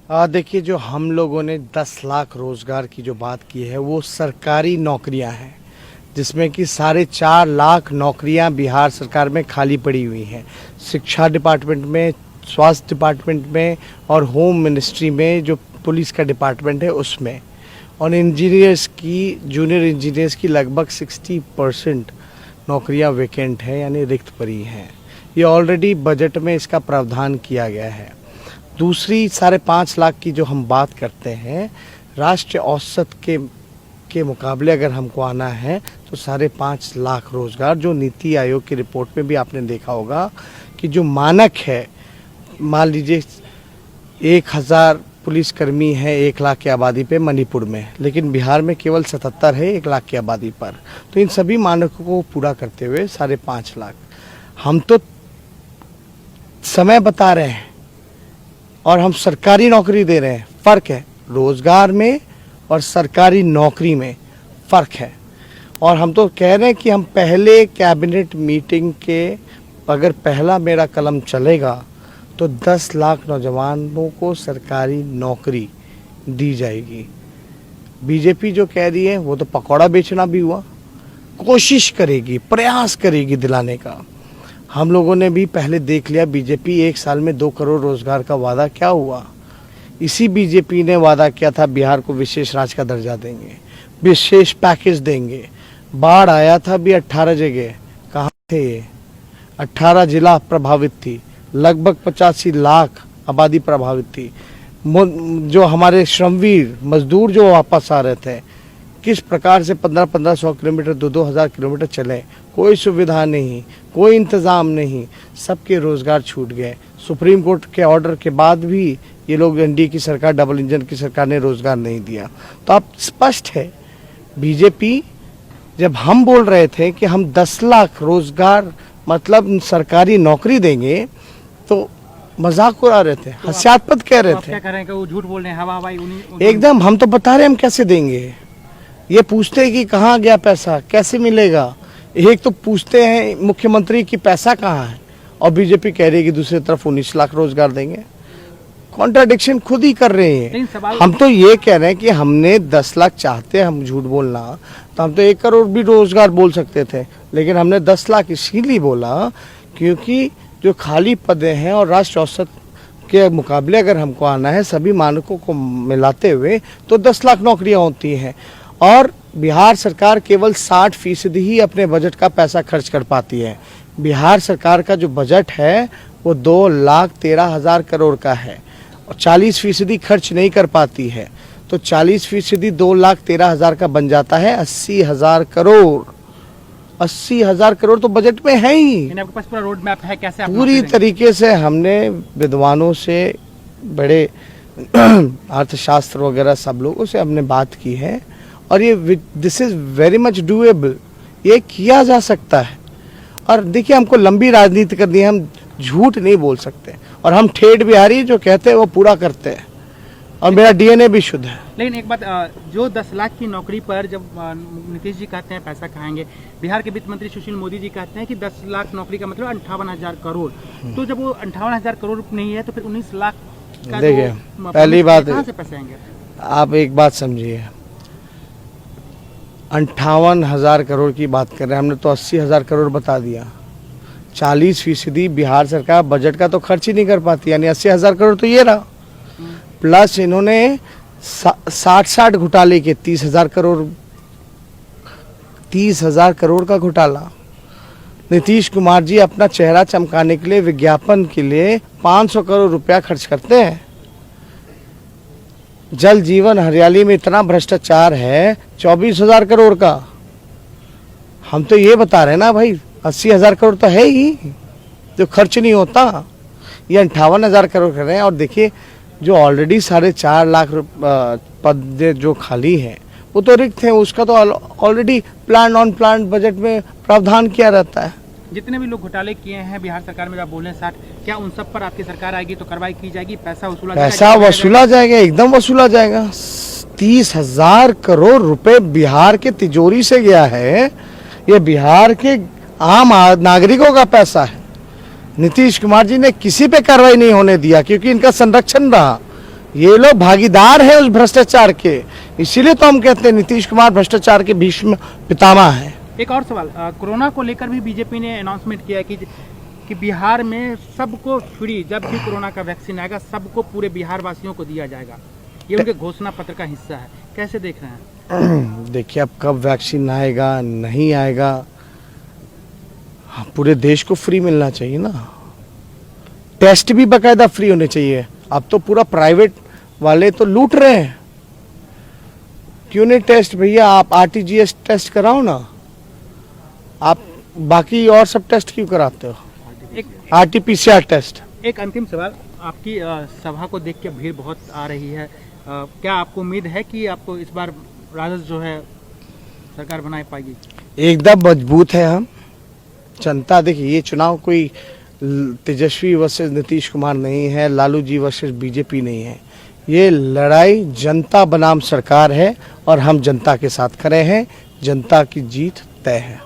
देखिए, जो हम लोगों ने 10 लाख रोजगार की जो बात की है वो सरकारी नौकरियां हैं, जिसमें कि 4.5 लाख नौकरियां बिहार सरकार में खाली पड़ी हुई हैं। शिक्षा डिपार्टमेंट में, स्वास्थ्य डिपार्टमेंट में और होम मिनिस्ट्री में जो पुलिस का डिपार्टमेंट है उसमें, और इंजीनियर्स की, जूनियर इंजीनियर्स की लगभग 60% नौकरियां वैकेंट हैं, यानी रिक्त पड़ी हैं। ये ऑलरेडी बजट में इसका प्रावधान किया गया है। दूसरी 5.5 लाख की जो हम बात करते हैं, राष्ट्रीय औसत के मुकाबले अगर हमको आना है तो 5.5 लाख रोजगार, जो नीति आयोग की रिपोर्ट में भी आपने देखा होगा कि जो मानक है, मान लीजिए 1000 पुलिसकर्मी है 1 लाख की आबादी पे मणिपुर में, लेकिन बिहार में केवल 77 है 1 लाख की आबादी पर। तो इन सभी मानकों को पूरा करते हुए 5.5 लाख, हम तो समय बता रहे हैं और हम सरकारी नौकरी दे रहे हैं। फ़र्क है, रोज़गार में और सरकारी नौकरी में फ़र्क है। और हम तो कह रहे हैं कि हम पहले कैबिनेट मीटिंग के, अगर पहला मेरा कलम चलेगा तो 10 लाख नौजवानों को सरकारी नौकरी दी जाएगी। बीजेपी जो कह रही है वो तो पकौड़ा बेचना भी हुआ, कोशिश करेगी, प्रयास करेगी दिलाने का। हम लोगों ने भी पहले देख लिया, बीजेपी 1 साल में 2 करोड़ रोजगार का वादा क्या हुआ। इसी बीजेपी ने वादा किया था बिहार को विशेष राज्य का दर्जा देंगे, विशेष पैकेज देंगे। बाढ़ आया था भी 18 जगह, कहाँ थे ये? 18 जिला प्रभावित थी, लगभग 85 लाख आबादी प्रभावित थी। जो हमारे श्रमवीर मजदूर जो वापस आ रहे थे, किस प्रकार से 1500 किलोमीटर, 2000 किलोमीटर चले, कोई सुविधा नहीं, कोई इंतज़ाम नहीं, सबके रोज़गार छूट गए। सुप्रीम कोर्ट के ऑर्डर के बाद भी ये लोग, एनडीए की सरकार, डबल इंजन की सरकार ने रोज़गार नहीं दिया। तो अब स्पष्ट है, बीजेपी, जब हम बोल रहे थे कि हम 10 लाख रोज़गार मतलब सरकारी नौकरी देंगे, तो मजाक उड़ा रहे थे, हास्यास्पद कह रहे थे। क्या कह रहे हैं कि वो झूठ बोल रहे हैं, हवा हवाई एकदम। हम तो बता रहे हैं हम कैसे देंगे। ये पूछते हैं कि कहाँ गया पैसा, कैसे मिलेगा। एक तो पूछते हैं मुख्यमंत्री की पैसा कहाँ है, और बीजेपी कह रही है कि दूसरी तरफ 19 लाख रोजगार देंगे। कॉन्ट्राडिक्शन खुद ही कर रहे हैं। हम तो ये कह रहे हैं कि हमने 10 लाख चाहते हैं हम झूठ बोलना, तो हम तो 1 करोड़ भी रोजगार बोल सकते थे, लेकिन हमने 10 लाख इसीलिए बोला क्योंकि जो खाली पदे हैं और राष्ट्रीय औसत के मुकाबले अगर हमको आना है, सभी मानकों को मिलाते हुए, तो 10 लाख नौकरियां होती हैं। और बिहार सरकार केवल 60% ही अपने बजट का पैसा खर्च कर पाती है। बिहार सरकार का जो बजट है वो 2,13,000 करोड़ का है और 40% खर्च नहीं कर पाती है। तो 40% 2,13,000 का बन जाता है 80,000 करोड़। 80,000 करोड़ तो बजट में है ही। आपके पास पूरा रोड मैप है, कैसे पूरी तरीके से हमने विद्वानों से, बड़े अर्थशास्त्र वगैरह सब लोगों से हमने बात की है, और ये this is very much doable, ये किया जा सकता है। और देखिए, हमको लंबी राजनीति करनी है, हम झूठ नहीं बोल सकते, और हम ठेठ बिहारी जो कहते हैं वो पूरा करते हैं, और मेरा डीएनए भी शुद्ध है। लेकिन एक बात, जो 10 लाख की नौकरी पर जब नीतीश जी कहते हैं पैसा खाएंगे, बिहार के वित्त मंत्री सुशील मोदी जी कहते हैं कि 10 लाख नौकरी का मतलब 58,000 करोड़। तो जब वो 58,000 करोड़ नहीं है तो फिर 19 लाख का, देखिए पहली बात, कहाँ से पैसे आएंगे? आप एक बात समझिए, 58,000 करोड़ की बात कर रहे हैं, हमने तो 80,000 करोड़ बता दिया। 40% बिहार सरकार बजट का तो खर्च ही नहीं कर पाती, यानी 80,000 करोड़ तो ये रहा। प्लस इन्होंने 60 घोटाले के 30,000 करोड़ का घोटाला। नीतीश कुमार जी अपना चेहरा चमकाने के लिए, विज्ञापन के लिए 500 करोड़ रुपया खर्च करते हैं। जल जीवन हरियाली में इतना भ्रष्टाचार है 24,000 करोड़ का। हम तो ये बता रहे हैं ना भाई, 80,000 करोड़ तो है ही जो खर्च नहीं होता, ये 58,000 करोड़ कर रहे हैं। और देखिए, जो ऑलरेडी 4.5 लाख पद जो खाली हैं वो तो रिक्त हैं, उसका तो already plan on plan budget में प्रावधान किया रहता है। जितने भी लोग घोटाले किए हैं बिहार सरकार में, आप बोल रहे हैं 60, क्या उन सब पर आपकी सरकार आएगी तो कार्रवाई की जाएगी, पैसा वसूला जाएगा, एकदम वसूला जाएगा। 30,000 करोड़ रुपए बिहार के तिजोरी से गया है, ये बिहार के आम नागरिकों का पैसा है। नीतीश कुमार जी ने किसी पे कार्रवाई नहीं होने दिया क्योंकि इनका संरक्षण रहा। ये लोग भागीदार हैं उस भ्रष्टाचार के, इसीलिए तो हम कहते हैं नीतीश कुमार भ्रष्टाचार के भीष्म पितामह हैं। एक और सवाल, कोरोना को लेकर भी बीजेपी ने अनाउंसमेंट किया है कि बिहार में सबको फ्री, जब भी कोरोना का वैक्सीन आएगा सबको, पूरे बिहार वासियों को दिया जाएगा। ये उनके घोषणा पत्र का हिस्सा है, कैसे देख रहे हैं? देखिए अब कब वैक्सीन आएगा नहीं आएगा, पूरे देश को फ्री मिलना चाहिए ना, टेस्ट भी बाकायदा फ्री होने चाहिए। अब तो पूरा प्राइवेट वाले तो लूट रहे हैं, क्यों नहीं टेस्ट भैया, आप आरटीजीएस टेस्ट कराओ ना, आप बाकी और सब टेस्ट क्यों कराते हो, आरटीपीसीआर टेस्ट। एक अंतिम सवाल, आपकी सभा को देख के भीड़ बहुत आ रही है, क्या आपको उम्मीद है कि आपको इस बार राजद जो है सरकार बना पाएगी? एकदम मजबूत है हम, जनता देखिए ये चुनाव कोई तेजस्वी वर्सेस नीतीश कुमार नहीं है, लालू जी वर्सेस बीजेपी नहीं है, ये लड़ाई जनता बनाम सरकार है और हम जनता के साथ खड़े हैं, जनता की जीत तय है।